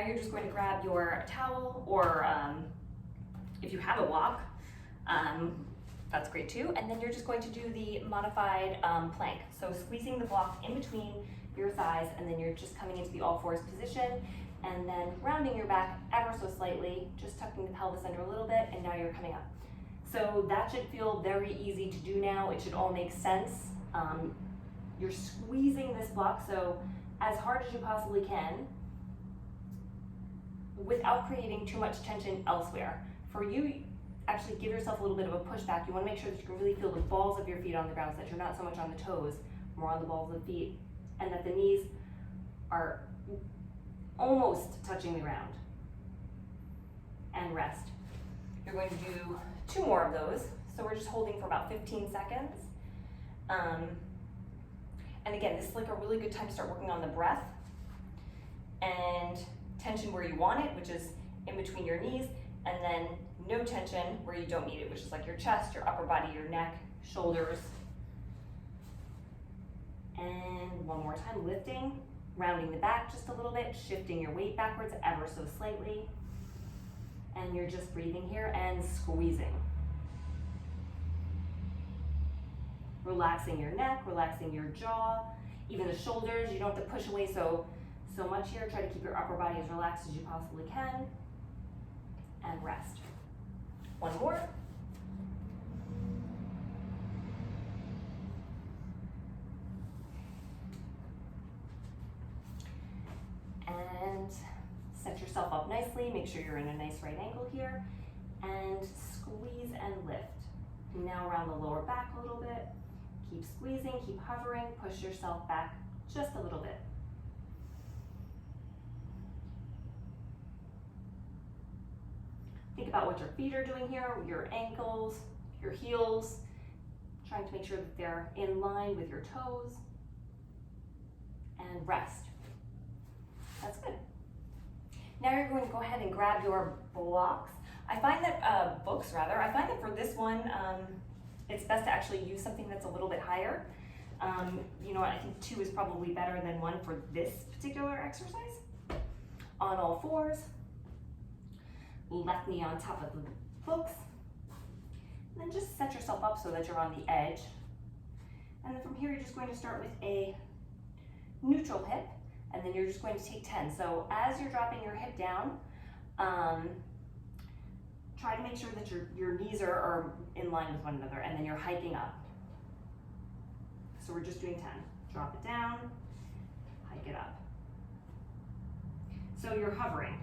Now you're just going to grab your towel, or if you have a block, that's great too. And then you're just going to do the modified plank. So squeezing the block in between your thighs, and then you're just coming into the all fours position, and then rounding your back ever so slightly, just tucking the pelvis under a little bit, and now you're coming up. So that should feel very easy to do now. It should all make sense. You're squeezing this block so as hard as you possibly can without creating too much tension elsewhere. For you, actually give yourself a little bit of a pushback. You want to make sure that you can really feel the balls of your feet on the ground, so that you're not so much on the toes, more on the balls of the feet, and that the knees are almost touching the ground. And rest. You're going to do 2 more of those. So we're just holding for about 15 seconds. And again, this is like a really good time to start working on the breath and tension where you want it, which is in between your knees, and then no tension where you don't need it, which is like your chest, your upper body, your neck, shoulders. And one more time, lifting, rounding the back just a little bit, shifting your weight backwards ever so slightly. And you're just breathing here and squeezing. Relaxing your neck, relaxing your jaw, even the shoulders. You don't have to push away so much here. Try to keep your upper body as relaxed as you possibly can. And rest. One more. And set yourself up nicely. Make sure you're in a nice right angle here. And squeeze and lift. Now around the lower back a little bit. Keep squeezing, keep hovering, push yourself back just a little bit. Think about what your feet are doing here, your ankles, your heels, trying to make sure that they're in line with your toes. And rest. That's good. Now you're going to go ahead and grab your blocks. I find that, I find that for this one, it's best to actually use something that's a little bit higher. You know, I think 2 is probably better than 1 for this particular exercise. On all fours, left knee on top of the books. And then just set yourself up so that you're on the edge. And then from here, you're just going to start with a neutral hip, and then you're just going to take 10. So as you're dropping your hip down, try to make sure that your knees are in line with one another, and then you're hiking up. So we're just doing 10. Drop it down, hike it up. So you're hovering.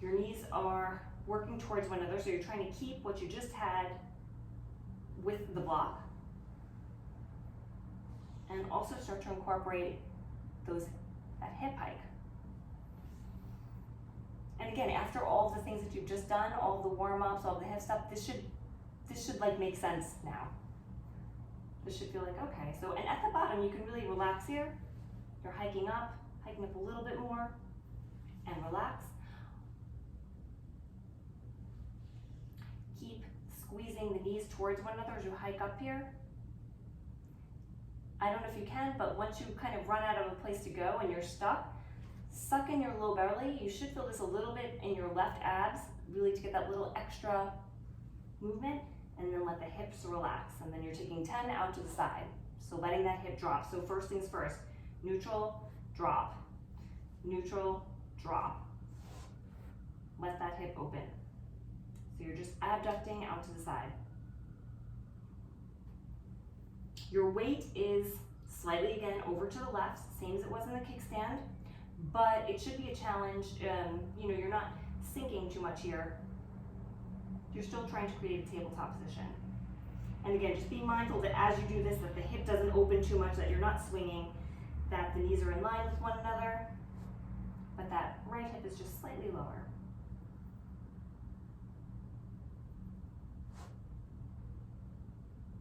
Your knees are working towards one another, so you're trying to keep what you just had with the block. And also start to incorporate that hip hike. And again, after all the things that you've just done, all the warm-ups, all the hip stuff, this should like make sense now. This should feel like, okay. So, and at the bottom, you can really relax here. You're hiking up a little bit more, and relax. Keep squeezing the knees towards one another as you hike up here. I don't know if you can, but once you kind of run out of a place to go and you're stuck, suck in your low belly. You should feel this a little bit in your left abs, really to get that little extra movement, and then let the hips relax. And then you're taking 10 out to the side. So letting that hip drop. So first things first, neutral, drop, neutral, drop. Let that hip open. So you're just abducting out to the side. Your weight is slightly, again, over to the left, same as it was in the kickstand, but it should be a challenge. You know, you're not sinking too much here. You're still trying to create a tabletop position. And again, just be mindful that as you do this, that the hip doesn't open too much, that you're not swinging, that the knees are in line with one another, but that right hip is just slightly lower.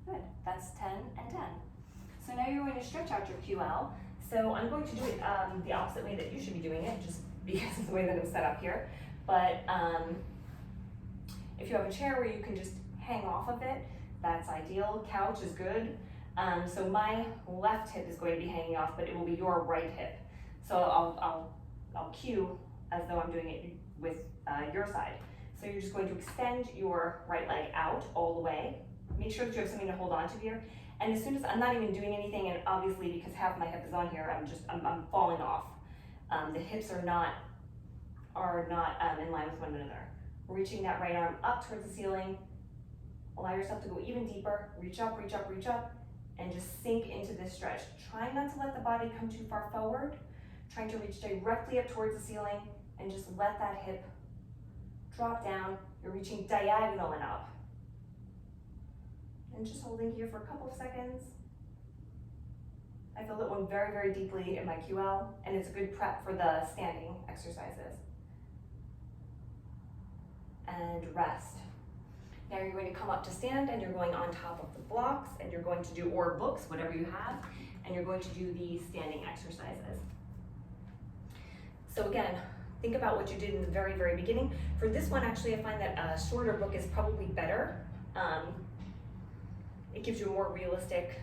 Good, that's 10 and 10. So now you're going to stretch out your QL. So I'm going to do it the opposite way that you should be doing it, just because of the way that I'm set up here. But if you have a chair where you can just hang off of it, that's ideal. Couch is good. So my left hip is going to be hanging off, but it will be your right hip. So I'll I'll cue as though I'm doing it with your side. So you're just going to extend your right leg out all the way. Make sure that you have something to hold on to here. And as soon as I'm not even doing anything, and obviously because half my hip is on here, I'm falling off. The hips are not in line with one another. Reaching that right arm up towards the ceiling. Allow yourself to go even deeper. Reach up, reach up, reach up, and just sink into this stretch. Try not to let the body come too far forward. Trying to reach directly up towards the ceiling and just let that hip drop down. You're reaching diagonal and up. And just holding here for a couple of seconds. I feel that one very, very deeply in my QL, and it's a good prep for the standing exercises. And rest. Now you're going to come up to stand, and you're going on top of the blocks, and you're going to do, or books, whatever you have, and you're going to do the standing exercises. So again, think about what you did in the very, very beginning. For this one, actually, I find that a shorter book is probably better. It gives you a more realistic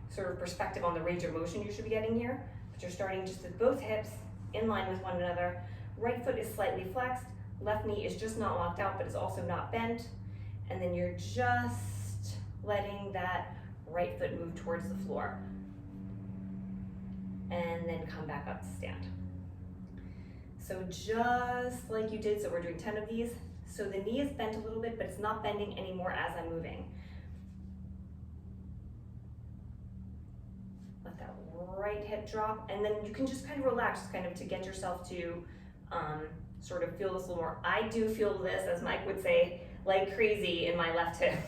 sort of perspective on the range of motion you should be getting here. But you're starting just with both hips in line with one another. Right foot is slightly flexed. Left knee is just not locked out, but is also not bent. And then you're just letting that right foot move towards the floor. And then come back up to stand. So just like you did, so we're doing 10 of these. So the knee is bent a little bit, but it's not bending anymore as I'm moving. Let that right hip drop, and then you can just kind of relax, kind of to get yourself to sort of feel this a little more. I do feel this, as Mike would say, like crazy in my left hip.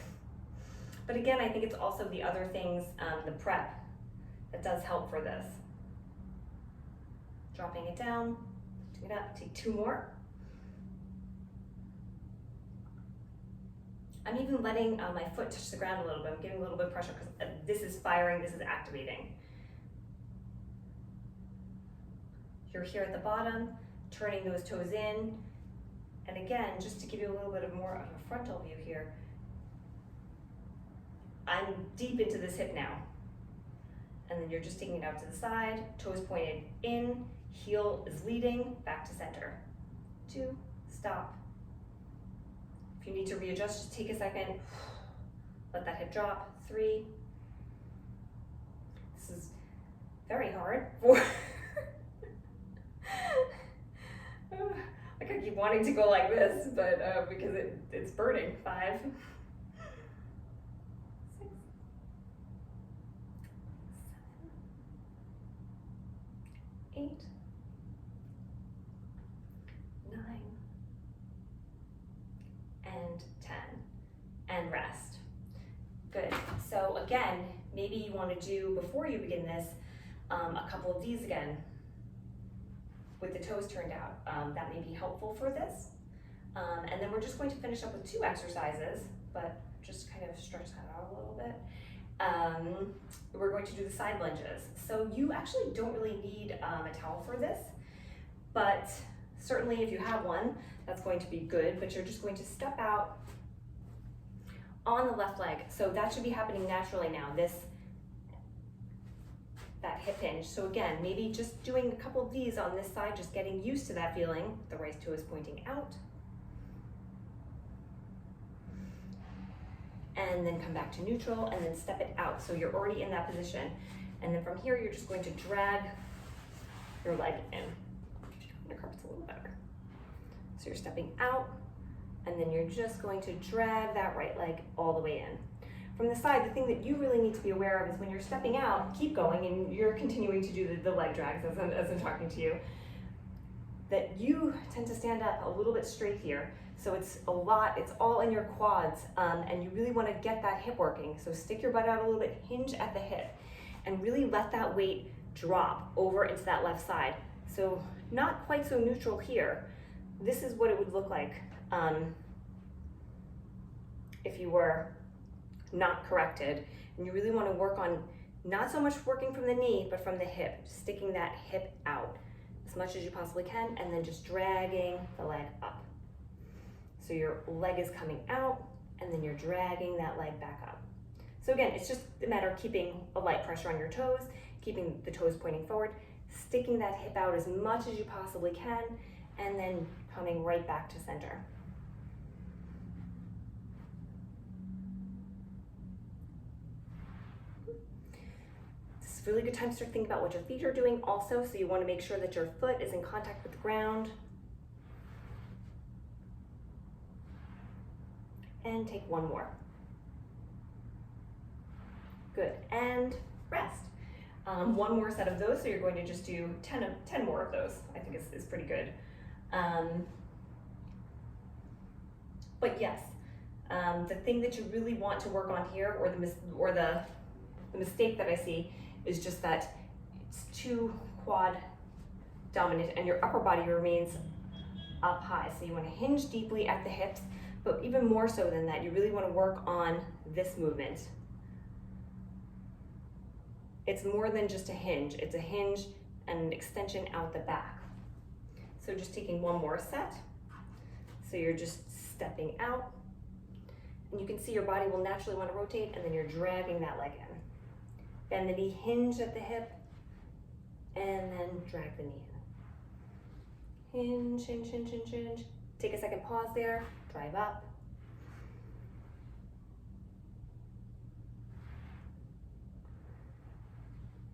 But again, I think it's also the other things, the prep, that does help for this. Dropping it down, lifting it up, take 2 more. I'm even letting my foot touch the ground a little bit. I'm giving a little bit of pressure because this is firing, this is activating. You're here at the bottom, turning those toes in. And again, just to give you a little bit of more of a frontal view here, I'm deep into this hip now. And then you're just taking it out to the side, toes pointed in, heel is leading, back to center. 2, stop. If you need to readjust, just take a second. Let that hip drop. 3. This is very hard. 4. Like I keep wanting to go like this, but because it's burning. 5. 6. 7. 8. 9. And 10. And rest. Good. So again, maybe you want to do, before you begin this, a couple of these again with the toes turned out. That may be helpful for this. And then we're just going to finish up with 2 exercises, but just kind of stretch that out a little bit. We're going to do the side lunges. So you actually don't really need a towel for this, but certainly if you have one, that's going to be good, but you're just going to step out on the left leg. So that should be happening naturally now, that hip hinge. So again, maybe just doing a couple of these on this side, just getting used to that feeling. The right toe is pointing out. And then come back to neutral and then step it out. So you're already in that position. And then from here, you're just going to drag your leg in. The carpet's a little better. So you're stepping out, and then you're just going to drag that right leg all the way in. From the side, the thing that you really need to be aware of is when you're stepping out, keep going, and you're continuing to do the leg drags as I'm talking to you, that you tend to stand up a little bit straight here. So it's all in your quads, and you really want to get that hip working. So stick your butt out a little bit, hinge at the hip, and really let that weight drop over into that left side. So not quite so neutral here. This is what it would look like if you were not corrected. And you really want to work on not so much working from the knee, but from the hip, sticking that hip out as much as you possibly can, and then just dragging the leg up. So your leg is coming out, and then you're dragging that leg back up. So again, it's just a matter of keeping a light pressure on your toes, keeping the toes pointing forward, sticking that hip out as much as you possibly can, and then coming right back to center. This is a really good time to start thinking about what your feet are doing also, so you want to make sure that your foot is in contact with the ground. And take one more. Good, and rest. One more set of those, so you're going to just do 10 more of those. I think is pretty good. But yes, the thing that you really want to work on here, or the mistake that I see, is just that it's too quad dominant and your upper body remains up high. So you want to hinge deeply at the hips, but even more so than that, you really want to work on this movement. It's more than just a hinge. It's a hinge and an extension out the back. So just taking one more set. So you're just stepping out, and you can see your body will naturally want to rotate, and then you're dragging that leg in. Bend the knee, hinge at the hip, and then drag the knee in. Hinge, hinge, hinge, hinge, hinge. Take a second pause there, drive up.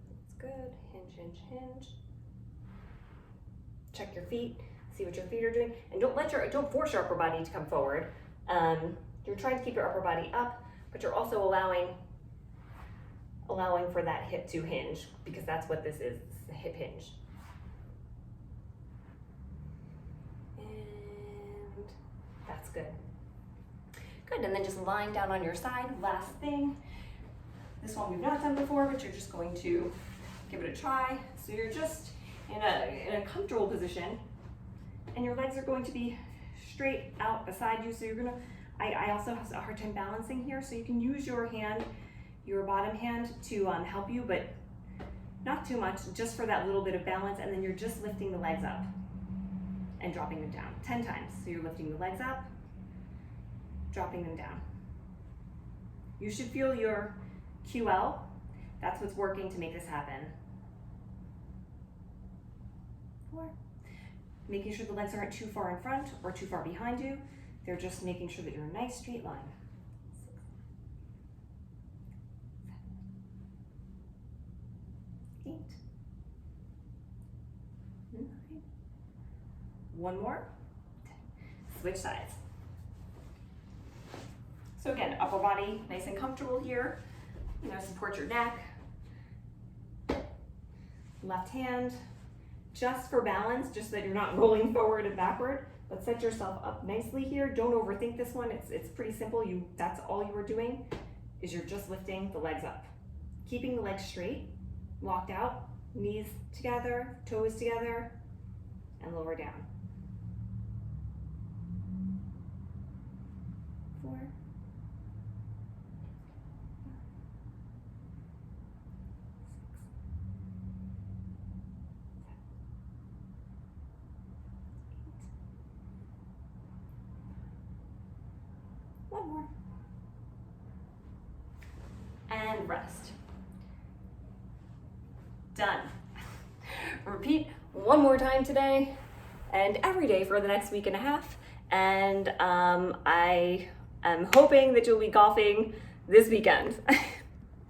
That's good, hinge, hinge, hinge. Check your feet, see what your feet are doing, and don't force your upper body to come forward. You're trying to keep your upper body up, but you're also allowing for that hip to hinge, because that's what this is, it's the hip hinge. And that's good. Good, and then just lying down on your side, last thing. This one we've not done before, but you're just going to give it a try. So you're just in a comfortable position, and your legs are going to be straight out beside you. So you're gonna, I also have a hard time balancing here, so you can use your hand, your bottom hand, to help you, but not too much, just for that little bit of balance, and then you're just lifting the legs up and dropping them down 10 times. So you're lifting the legs up, dropping them down. You should feel your QL. That's what's working to make this happen. 4. Making sure the legs aren't too far in front or too far behind you. They're just making sure that you're in a nice straight line. 6, 7, 8, 9. One more. 10. Switch sides. So again, upper body nice and comfortable here. You know, support your neck. Left hand, just for balance, just so that you're not rolling forward and backward, but set yourself up nicely here. Don't overthink this one. It's pretty simple. That's all you are doing, is you're just lifting the legs up. Keeping the legs straight, locked out, knees together, toes together, and lower down. 4. 1 more. And rest. Done. Repeat one more time today and every day for the next week and a half. And I am hoping that you'll be golfing this weekend.